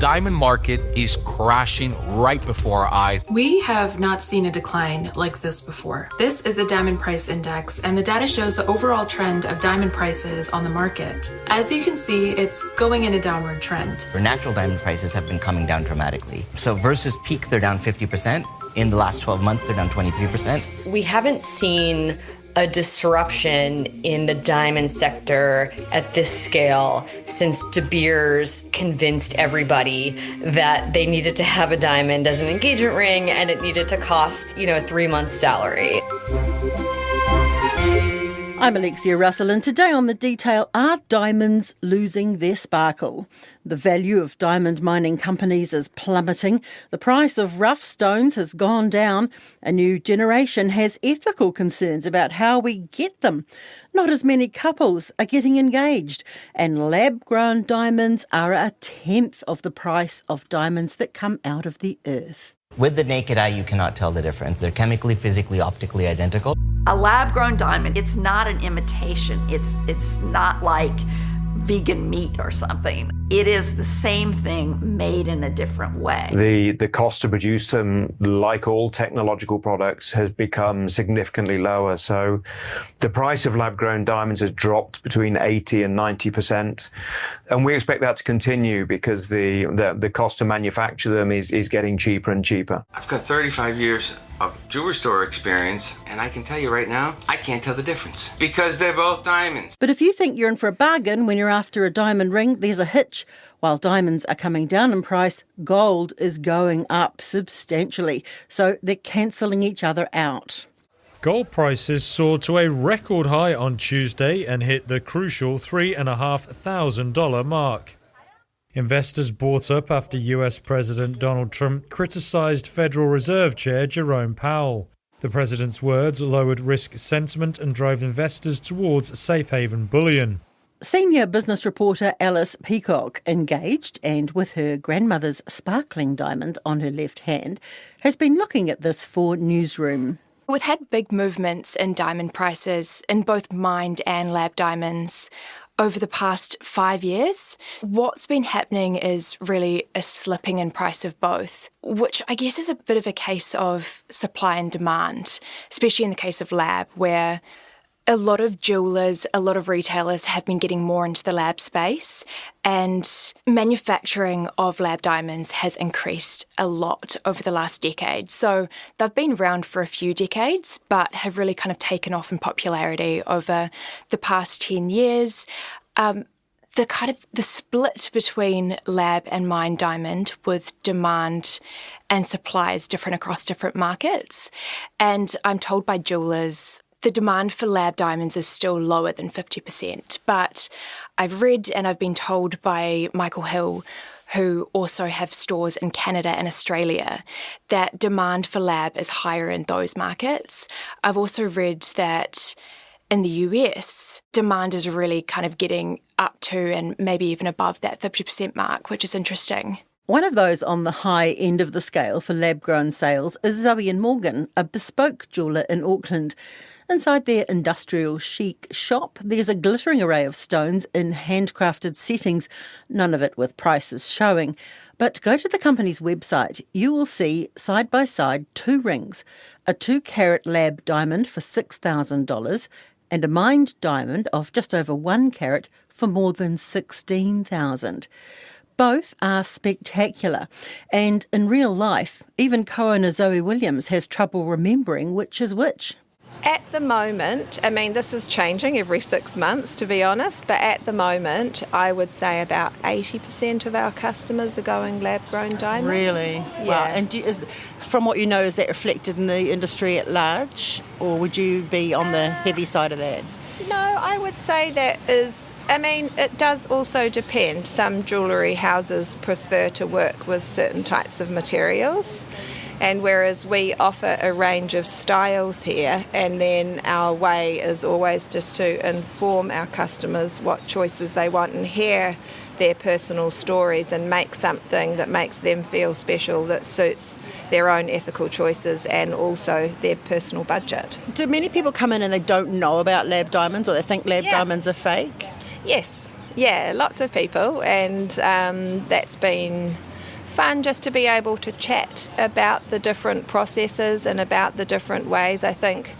diamond market is crashing right before our eyes. We have not seen a decline like this before. This is the Diamond Price Index, and the data shows the overall trend of diamond prices on the market. As you can see, it's going in a downward trend. Natural diamond prices have been coming down dramatically. So versus peak, they're down 50%. In the last 12 months, they're down 23%. We haven't seen a disruption in the diamond sector at this scale since De Beers convinced everybody that they needed to have a diamond as an engagement ring and it needed to cost, a 3-month salary. I'm Alexia Russell, and today on The Detail, are diamonds losing their sparkle? The value of diamond mining companies is plummeting. The price of rough stones has gone down. A new generation has ethical concerns about how we get them. Not as many couples are getting engaged, and lab-grown diamonds are 1/10 of the price of diamonds that come out of the earth. With the naked eye, you cannot tell the difference. They're chemically, physically, optically identical. A lab-grown diamond, it's not an imitation. It's not like vegan meat or something. It is the same thing made in a different way. The cost to produce them, like all technological products, has become significantly lower. So the price of lab-grown diamonds has dropped between 80 and 90%. And we expect that to continue because the cost to manufacture them is getting cheaper and cheaper. I've got 35 years of jewelry store experience, and I can tell you right now, I can't tell the difference because they're both diamonds. But if you think you're in for a bargain when you're after a diamond ring, there's a hitch. While diamonds are coming down in price, gold is going up substantially. So they're cancelling each other out. Gold prices soared to a record high on Tuesday and hit the crucial $3,500 mark. Investors bought up after US President Donald Trump criticised Federal Reserve Chair Jerome Powell. The president's words lowered risk sentiment and drove investors towards safe haven bullion. Senior business reporter Alice Peacock, engaged and with her grandmother's sparkling diamond on her left hand, has been looking at this for Newsroom. We've had big movements in diamond prices in both mined and lab diamonds over the past 5 years. What's been happening is really a slipping in price of both, which I guess is a bit of a case of supply and demand, especially in the case of lab, where a lot of jewellers, a lot of retailers have been getting more into the lab space, and manufacturing of lab diamonds has increased a lot over the last decade. So they've been around for a few decades, but have really kind of taken off in popularity over the past 10 years. The split between lab and mined diamond with demand and supply is different across different markets. And I'm told by jewellers the demand for lab diamonds is still lower than 50%. But I've read and I've been told by Michael Hill, who also have stores in Canada and Australia, that demand for lab is higher in those markets. I've also read that in the US, demand is really kind of getting up to and maybe even above that 50% mark, which is interesting. One of those on the high end of the scale for lab-grown sales is Zoe and Morgan, a bespoke jeweller in Auckland. Inside their industrial chic shop, there's a glittering array of stones in handcrafted settings, none of it with prices showing. But go to the company's website, you will see side by side 2 rings, a 2-carat lab diamond for $6,000 and a mined diamond of just over 1 carat for more than $16,000. Both are spectacular, and in real life, even co-owner Zoe Williams has trouble remembering which is which. At the moment, this is changing every 6 months, to be honest, but at the moment, I would say about 80% of our customers are going lab-grown diamonds. Really? Yeah. Wow. And from what you know, is that reflected in the industry at large, or would you be on the heavy side of that? No, I would say that it does also depend. Some jewellery houses prefer to work with certain types of materials. And whereas we offer a range of styles here, and then our way is always just to inform our customers what choices they want and hear their personal stories and make something that makes them feel special, that suits their own ethical choices and also their personal budget. Do many people come in and they don't know about lab diamonds, or they think lab diamonds are fake? Yes, yeah, lots of people, and that's been fun just to be able to chat about the different processes and about the different ways. I think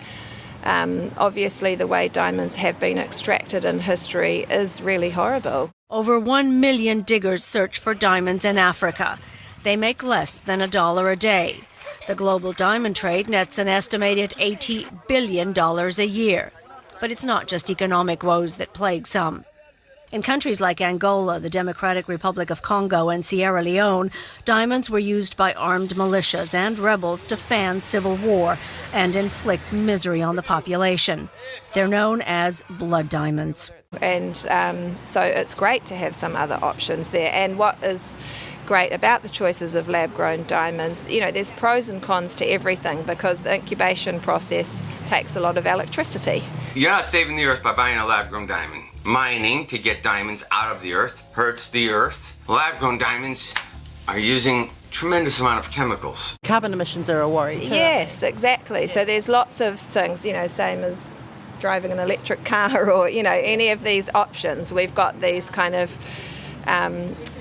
obviously the way diamonds have been extracted in history is really horrible. Over 1 million diggers search for diamonds in Africa. They make less than $1 a day. The global diamond trade nets an estimated $80 billion a year. But it's not just economic woes that plague some. In countries like Angola, the Democratic Republic of Congo, and Sierra Leone, diamonds were used by armed militias and rebels to fan civil war and inflict misery on the population. They're known as blood diamonds. And so it's great to have some other options there. And what is great about the choices of lab-grown diamonds, there's pros and cons to everything because the incubation process takes a lot of electricity. You're not saving the earth by buying a lab-grown diamond. Mining to get diamonds out of the earth hurts the earth. Lab-grown diamonds are using tremendous amount of chemicals. Carbon emissions are a worry too. Yes, exactly. So there's lots of things, same as driving an electric car or, any of these options. We've got these kind of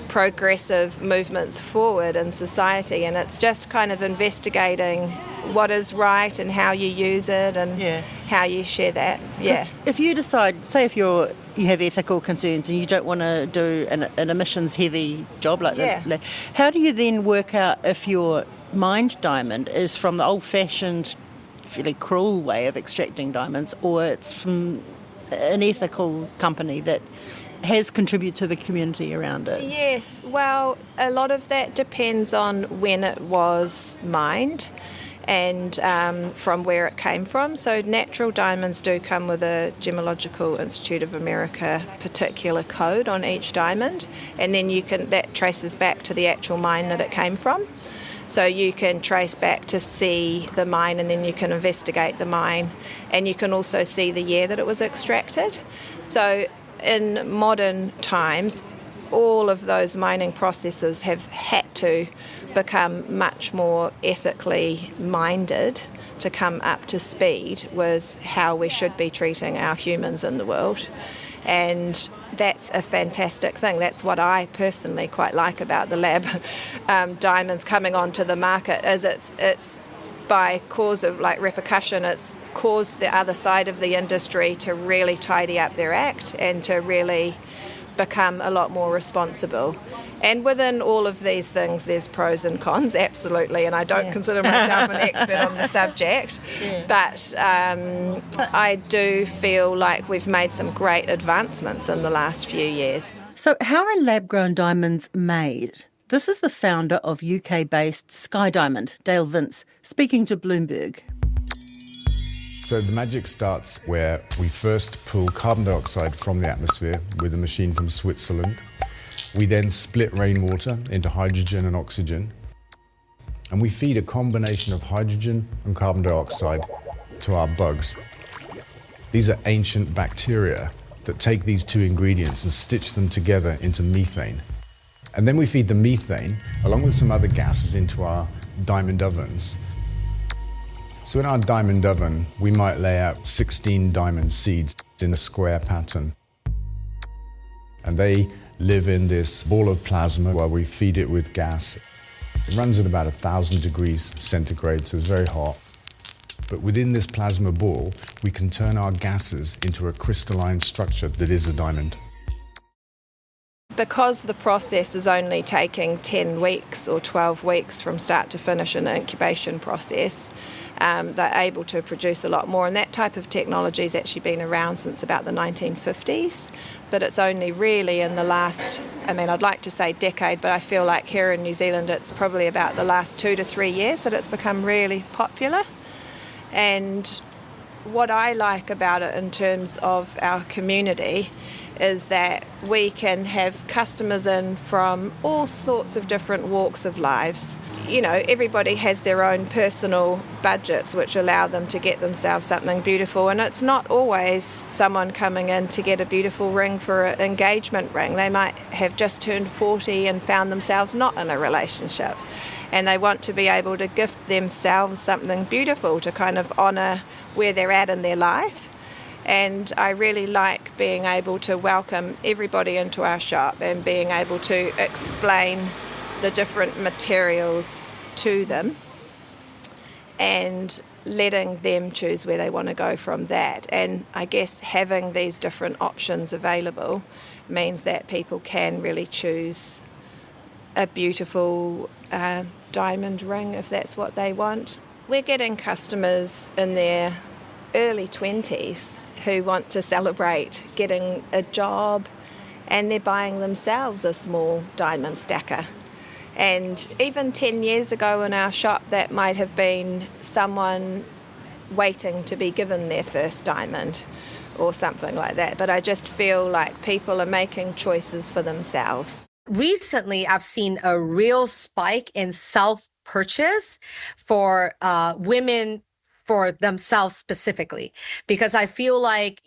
progressive movements forward in society, and it's just kind of investigating what is right and how you use it and how you share that. Yeah. If you decide, say if you have ethical concerns and you don't want to do an emissions heavy job like that, how do you then work out if your mined diamond is from the old fashioned, fairly cruel way of extracting diamonds, or it's from an ethical company that has contributed to the community around it? Yes, well, a lot of that depends on when it was mined and from where it came from. So natural diamonds do come with a Gemological Institute of America particular code on each diamond, and then that traces back to the actual mine that it came from. So you can trace back to see the mine, and then you can investigate the mine, and you can also see the year that it was extracted. So in modern times, all of those mining processes have had to become much more ethically minded to come up to speed with how we should be treating our humans in the world. And that's a fantastic thing. That's what I personally quite like about the lab diamonds coming onto the market, is it's by cause of repercussion, it's caused the other side of the industry to really tidy up their act and to really become a lot more responsible. And within all of these things, there's pros and cons, absolutely, and I don't consider myself an expert on the subject, but I do feel like we've made some great advancements in the last few years. So how are lab-grown diamonds made? This is the founder of UK-based Sky Diamond, Dale Vince, speaking to Bloomberg. So the magic starts where we first pull carbon dioxide from the atmosphere with a machine from Switzerland. We then split rainwater into hydrogen and oxygen. And we feed a combination of hydrogen and carbon dioxide to our bugs. These are ancient bacteria that take these two ingredients and stitch them together into methane. And then we feed the methane, along with some other gases, into our diamond ovens. So in our diamond oven, we might lay out 16 diamond seeds in a square pattern. And they live in this ball of plasma while we feed it with gas. It runs at about 1,000 degrees centigrade, so it's very hot. But within this plasma ball, we can turn our gases into a crystalline structure that is a diamond. Because the process is only taking 10 weeks or 12 weeks from start to finish in the incubation process, they're able to produce a lot more. And that type of technology has actually been around since about the 1950s. But it's only really in the last, I'd like to say decade, but I feel like here in New Zealand it's probably about the last 2 to 3 years that it's become really popular. And what I like about it in terms of our community is that we can have customers in from all sorts of different walks of lives. Everybody has their own personal budgets which allow them to get themselves something beautiful, and it's not always someone coming in to get a beautiful ring for an engagement ring. They might have just turned 40 and found themselves not in a relationship, and they want to be able to gift themselves something beautiful to kind of honour where they're at in their life. And I really like being able to welcome everybody into our shop and being able to explain the different materials to them and letting them choose where they want to go from that. And I guess having these different options available means that people can really choose a beautiful diamond ring if that's what they want. We're getting customers in their early 20s who want to celebrate getting a job, and they're buying themselves a small diamond stacker. And even 10 years ago in our shop, that might have been someone waiting to be given their first diamond or something like that. But I just feel like people are making choices for themselves. Recently, I've seen a real spike in self-purchase for women, for themselves specifically, because I feel like,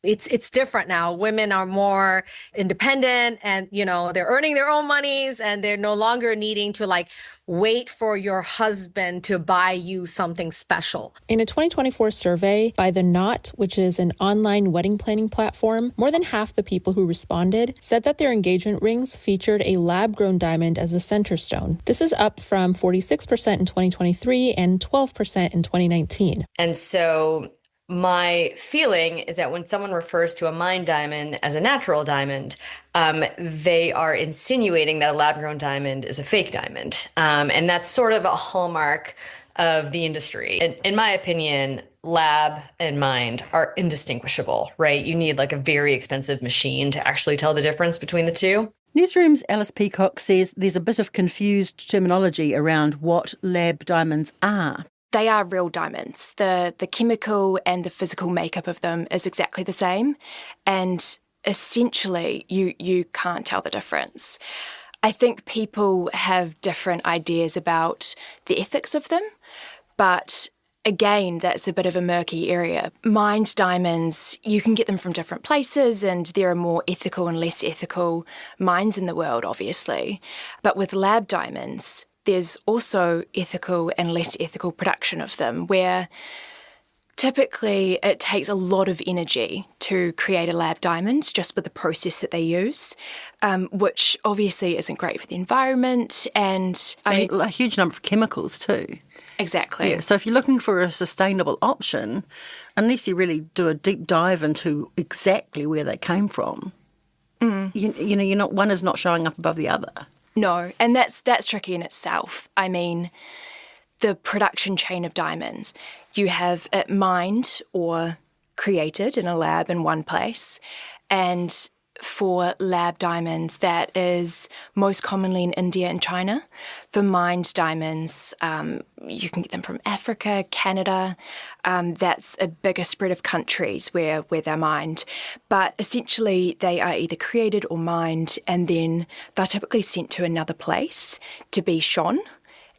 it's different now. Women are more independent and, they're earning their own monies, and they're no longer needing to wait for your husband to buy you something special. In a 2024 survey by The Knot, which is an online wedding planning platform, more than half the people who responded said that their engagement rings featured a lab-grown diamond as a center stone. This is up from 46% in 2023 and 12% in 2019. And so my feeling is that when someone refers to a mined diamond as a natural diamond, they are insinuating that a lab-grown diamond is a fake diamond. And that's sort of a hallmark of the industry. In my opinion, lab and mined are indistinguishable, right? You need a very expensive machine to actually tell the difference between the two. Newsroom's Alice Peacock says there's a bit of confused terminology around what lab diamonds are. They are real diamonds. The chemical and the physical makeup of them is exactly the same. And essentially, you can't tell the difference. I think people have different ideas about the ethics of them, but again, that's a bit of a murky area. Mined diamonds, you can get them from different places, and there are more ethical and less ethical mines in the world, obviously. But with lab diamonds, there's also ethical and less ethical production of them, where typically it takes a lot of energy to create a lab diamond just with the process that they use, which obviously isn't great for the environment. And a huge number of chemicals too. Exactly. Yeah, so if you're looking for a sustainable option, unless you really do a deep dive into exactly where they came from, you're not, one is not showing up above the other. No, and that's tricky in itself. I mean, the production chain of diamonds, you have it mined or created in a lab in one place, and for lab diamonds, that is most commonly in India and China. For mined diamonds, you can get them from Africa, Canada. That's a bigger spread of countries where they're mined. But essentially, they are either created or mined, and then they're typically sent to another place to be shone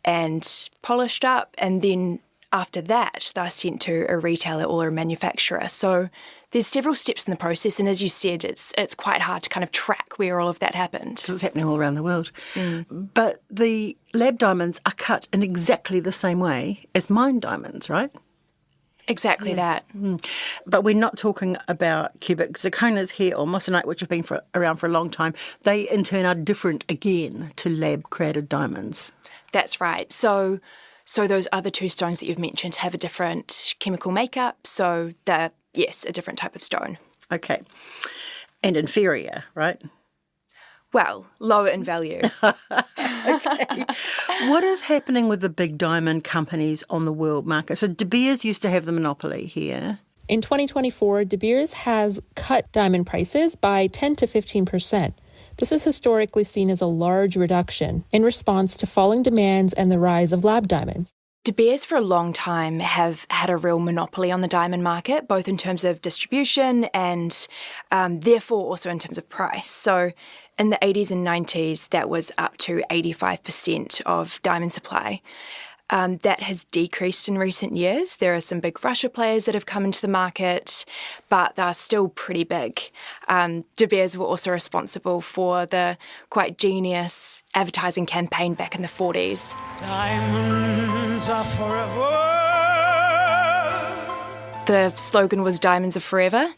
and polished up, and then after that, they're sent to a retailer or a manufacturer. So there's several steps in the process, and as you said, it's quite hard to kind of track where all of that happened. It's happening all around the world. But the lab diamonds are cut in exactly the same way as mined diamonds, right? Exactly that. But we're not talking about cubic zirconas here or moissanite, which have been around for a long time. They, in turn, are different again to lab-created diamonds. That's right. So those other two stones that you've mentioned have a different chemical makeup, so they're, yes, a different type of stone. Okay. And inferior, right? Well, lower in value. Okay. What is happening with the big diamond companies on the world market? So De Beers used to have the monopoly here. In 2024, De Beers has cut diamond prices by 10 to 15%. This is historically seen as a large reduction in response to falling demands and the rise of lab diamonds. De Beers for a long time have had a real monopoly on the diamond market, both in terms of distribution and therefore also in terms of price. So in the 80s and 90s, that was up to 85% of diamond supply. That has decreased in recent years. There are some big Russia players that have come into the market, but they're still pretty big. De Beers were also responsible for the quite genius advertising campaign back in the 40s. Diamonds are forever. The slogan was "Diamonds are forever,"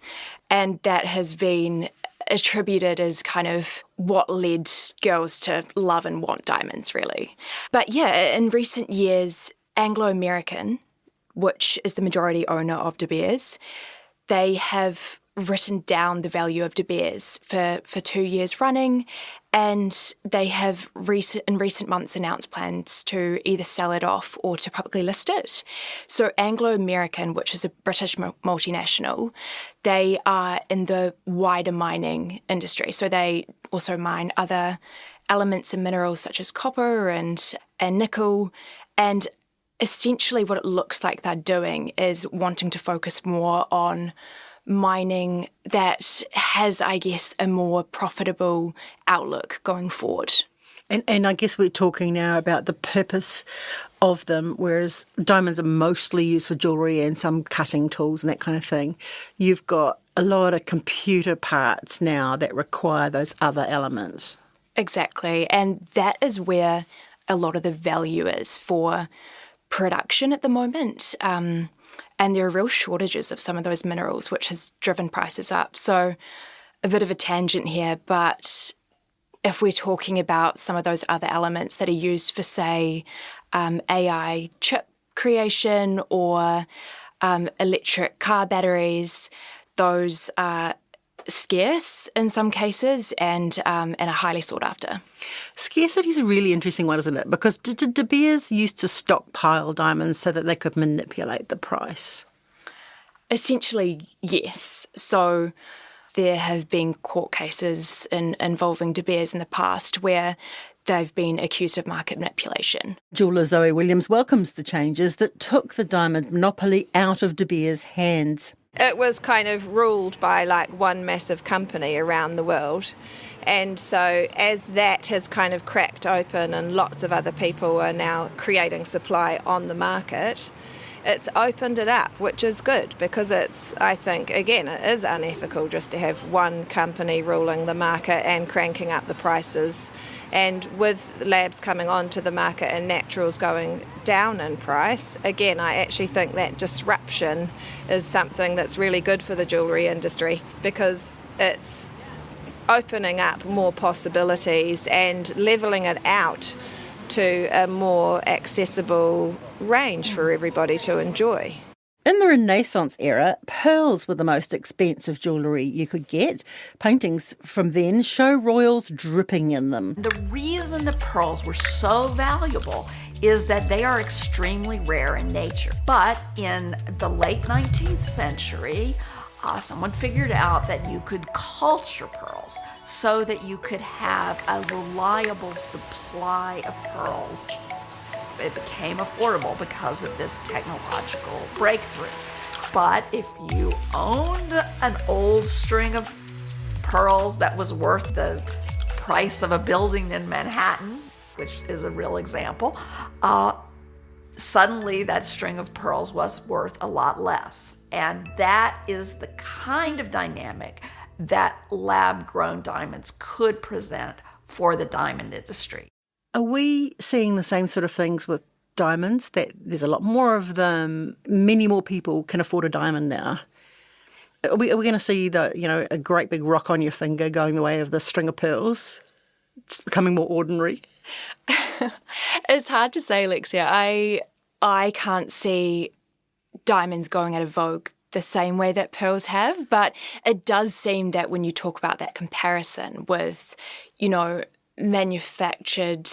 and that has been attributed as kind of what led girls to love and want diamonds, really. But yeah, in recent years, Anglo American, which is the majority owner of De Beers, they have written down the value of De Beers for 2 years running, and they have in recent months announced plans to either sell it off or to publicly list it. So Anglo American, which is a British multinational, they are in the wider mining industry. So they also mine other elements and minerals such as copper and nickel, and essentially what it looks like they're doing is wanting to focus more on mining that has, I guess, a more profitable outlook going forward. And I guess we're talking now about the purpose of them, whereas diamonds are mostly used for jewellery and some cutting tools and that kind of thing. You've got a lot of computer parts now that require those other elements. Exactly, and that is where a lot of the value is for production at the moment. And there are real shortages of some of those minerals, which has driven prices up. So a bit of a tangent here, but if we're talking about some of those other elements that are used for, say, AI chip creation or electric car batteries, those are scarce in some cases and are highly sought after. Scarcity is a really interesting one, isn't it? Because did De Beers used to stockpile diamonds so that they could manipulate the price? Essentially, yes. So there have been court cases involving De Beers in the past where they've been accused of market manipulation. Jeweller Zoe Williams welcomes the changes that took the diamond monopoly out of De Beers' hands. It was kind of ruled by like one massive company around the world. And so as that has kind of cracked open and lots of other people are now creating supply on the market, it's opened it up, which is good because it's, I think, again, it is unethical just to have one company ruling the market and cranking up the prices. And with labs coming onto the market and naturals going down in price, again, I actually think that disruption is something that's really good for the jewellery industry because it's opening up more possibilities and levelling it out to a more accessible range for everybody to enjoy. In the Renaissance era, pearls were the most expensive jewellery you could get. Paintings from then show royals dripping in them. The reason the pearls were so valuable is that they are extremely rare in nature. But in the late 19th century, someone figured out that you could culture pearls so that you could have a reliable supply of pearls. It became affordable because of this technological breakthrough. But if you owned an old string of pearls that was worth the price of a building in Manhattan, which is a real example, suddenly that string of pearls was worth a lot less. And that is the kind of dynamic that lab-grown diamonds could present for the diamond industry. Are we seeing the same sort of things with diamonds, that there's a lot more of them, many more people can afford a diamond now? Are we going to see a great big rock on your finger going the way of the string of pearls? It's becoming more ordinary. It's hard to say, Lexia. I can't see diamonds going out of vogue the same way that pearls have, but it does seem that when you talk about that comparison with, manufactured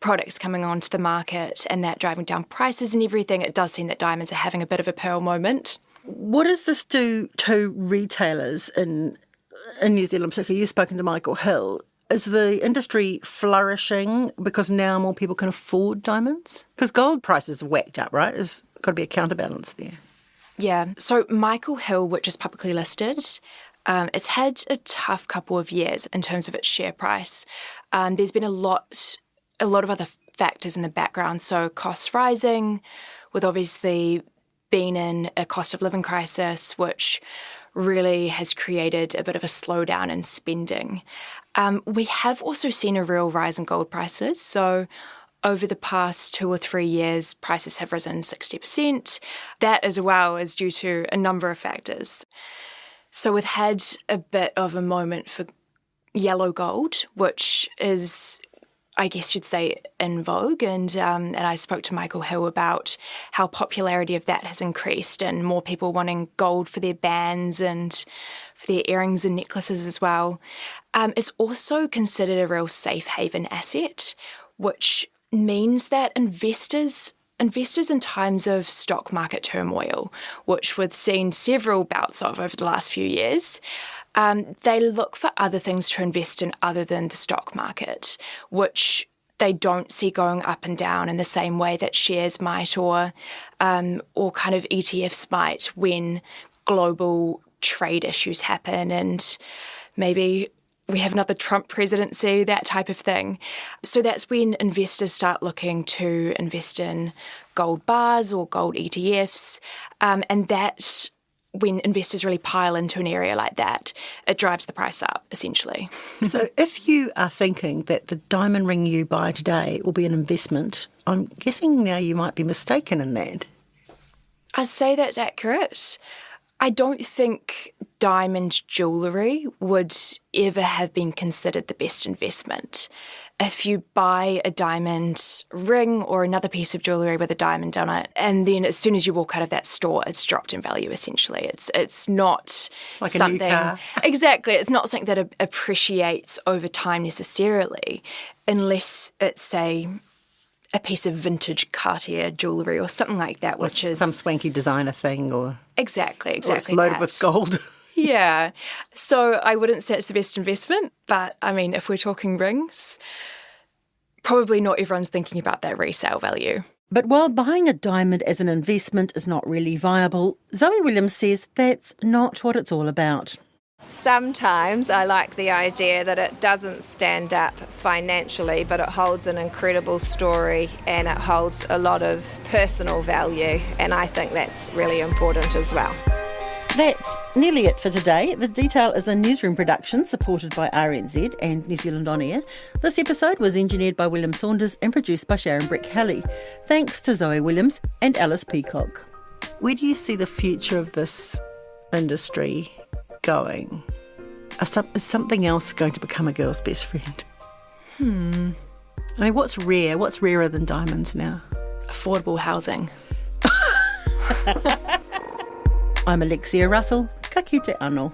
products coming onto the market and that driving down prices and everything, it does seem that diamonds are having a bit of a pearl moment. What does this do to retailers in New Zealand particularly? You've spoken to Michael Hill. Is the industry flourishing because now more people can afford diamonds? Because gold prices have whacked up, right? There's got to be a counterbalance there. Yeah. So Michael Hill, which is publicly listed, it's had a tough couple of years in terms of its share price. There's been a lot of other factors in the background. So costs rising, with obviously being in a cost of living crisis, which really has created a bit of a slowdown in spending. We have also seen a real rise in gold prices. So over the past 2 or 3 years, prices have risen 60%. That as well is due to a number of factors. So we've had a bit of a moment for yellow gold, which is, I guess you'd say, in vogue. And I spoke to Michael Hill about how popularity of that has increased and more people wanting gold for their bands and for their earrings and necklaces as well. It's also considered a real safe haven asset, which means that investors in times of stock market turmoil, which we've seen several bouts of over the last few years, they look for other things to invest in other than the stock market, which they don't see going up and down in the same way that shares might or kind of ETFs might when global trade issues happen and maybe we have another Trump presidency, that type of thing. So that's when investors start looking to invest in gold bars or gold ETFs. And that's when investors really pile into an area like that. It drives the price up, essentially. So if you are thinking that the diamond ring you buy today will be an investment, I'm guessing now you might be mistaken in that. I'd say that's accurate. I don't think diamond jewellery would ever have been considered the best investment. If you buy a diamond ring or another piece of jewellery with a diamond on it, and then as soon as you walk out of that store, it's dropped in value, essentially. It's not like something... a new car. Exactly. It's not something that appreciates over time necessarily, unless it's, say, a piece of vintage Cartier jewellery or something like that, which is... some swanky designer thing or... Exactly. Or it's loaded with gold. Yeah. So I wouldn't say it's the best investment, but I mean, if we're talking rings, probably not everyone's thinking about that resale value. But while buying a diamond as an investment is not really viable, Zoe Williams says that's not what it's all about. Sometimes I like the idea that it doesn't stand up financially, but it holds an incredible story and it holds a lot of personal value, and I think that's really important as well. That's nearly it for today. The Detail is a newsroom production supported by RNZ and New Zealand On Air. This episode was engineered by William Saunders and produced by Sharon Brick-Halley. Thanks to Zoe Williams and Alice Peacock. Where do you see the future of this industry going? Is something else going to become a girl's best friend? I mean, what's rare? What's rarer than diamonds now? Affordable housing. I'm Alexia Russell. Ka kite anō.